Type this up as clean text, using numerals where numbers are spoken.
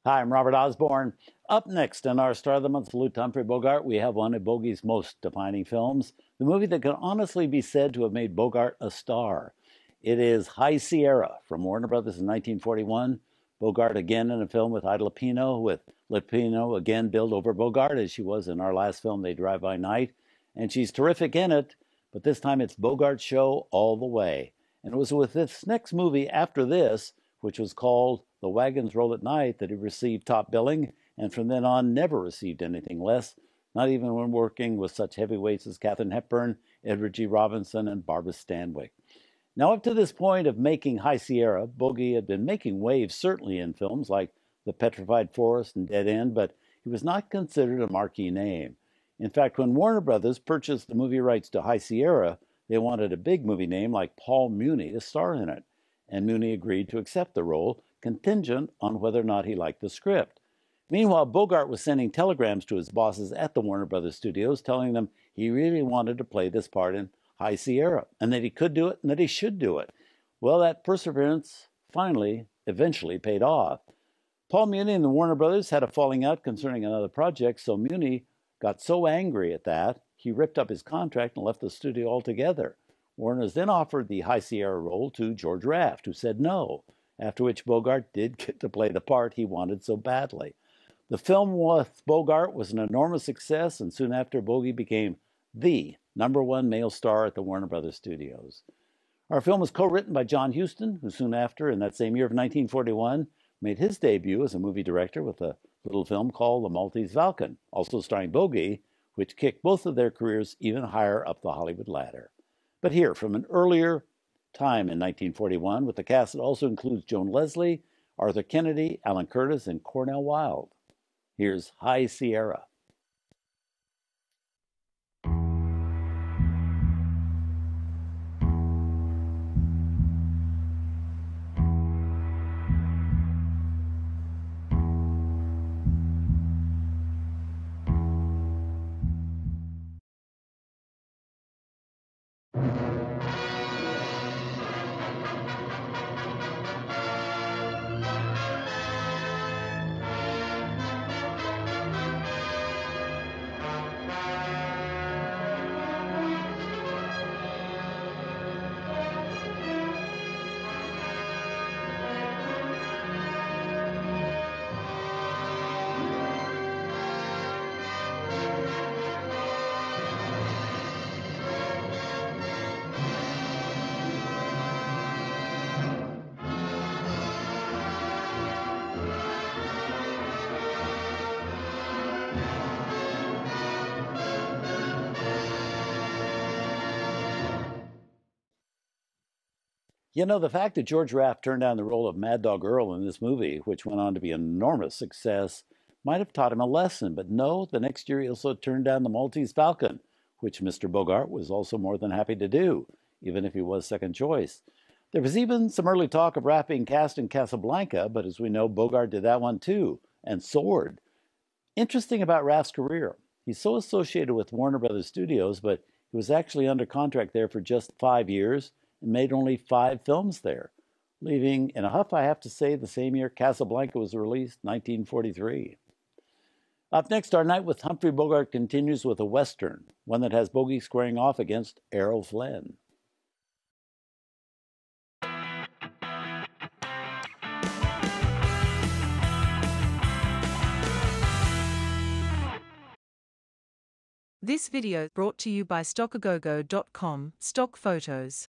Hi, I'm Robert Osborne. Up next in our Star of the Month salute to Humphrey Bogart, we have one of Bogey's most defining films, the movie that can honestly be said to have made Bogart a star. It is High Sierra from Warner Brothers in 1941. Bogart again in a film with Ida Lupino, with Lupino again billed over Bogart as she was in our last film, They Drive By Night. And she's terrific in it, but this time it's Bogart's show all the way. And it was with this next movie after this, which was called The Wagons Roll at Night, that he received top billing, and from then on never received anything less, not even when working with such heavyweights as Katharine Hepburn, Edward G. Robinson, and Barbara Stanwyck. Now, up to this point of making High Sierra, Bogey had been making waves certainly in films like The Petrified Forest and Dead End, but he was not considered a marquee name. In fact, when Warner Brothers purchased the movie rights to High Sierra, they wanted a big movie name like Paul Muni to star in it, and Muni agreed to accept the role, contingent on whether or not he liked the script. Meanwhile, Bogart was sending telegrams to his bosses at the Warner Brothers studios telling them he really wanted to play this part in High Sierra, and that he could do it, and that he should do it. Well, that perseverance eventually paid off. Paul Muni and the Warner Brothers had a falling out concerning another project, so Muni got so angry at that, he ripped up his contract and left the studio altogether. Warner's then offered the High Sierra role to George Raft, who said no, after which Bogart did get to play the part he wanted so badly. The film with Bogart was an enormous success, and soon after, Bogey became the #1 male star at the Warner Brothers studios. Our film was co-written by John Huston, who soon after, in that same year of 1941, made his debut as a movie director with a little film called The Maltese Falcon, also starring Bogey, which kicked both of their careers even higher up the Hollywood ladder. But here, from an earlier time in 1941, with a cast that also includes Joan Leslie, Arthur Kennedy, Alan Curtis, and Cornell Wilde. Here's High Sierra. You know, the fact that George Raft turned down the role of Mad Dog Earl in this movie, which went on to be an enormous success, might have taught him a lesson. But no, the next year he also turned down The Maltese Falcon, which Mr. Bogart was also more than happy to do, even if he was second choice. There was even some early talk of Raft being cast in Casablanca, but as we know, Bogart did that one too, and soared. Interesting about Raft's career, he's so associated with Warner Brothers Studios, but he was actually under contract there for just 5 years, and made only 5 films there, leaving in a huff, I have to say, the same year Casablanca was released, 1943. Up next, our night with Humphrey Bogart continues with a Western, one that has Bogey squaring off against Errol Flynn. This video brought to you by StockAgogo.com, Stock Photos.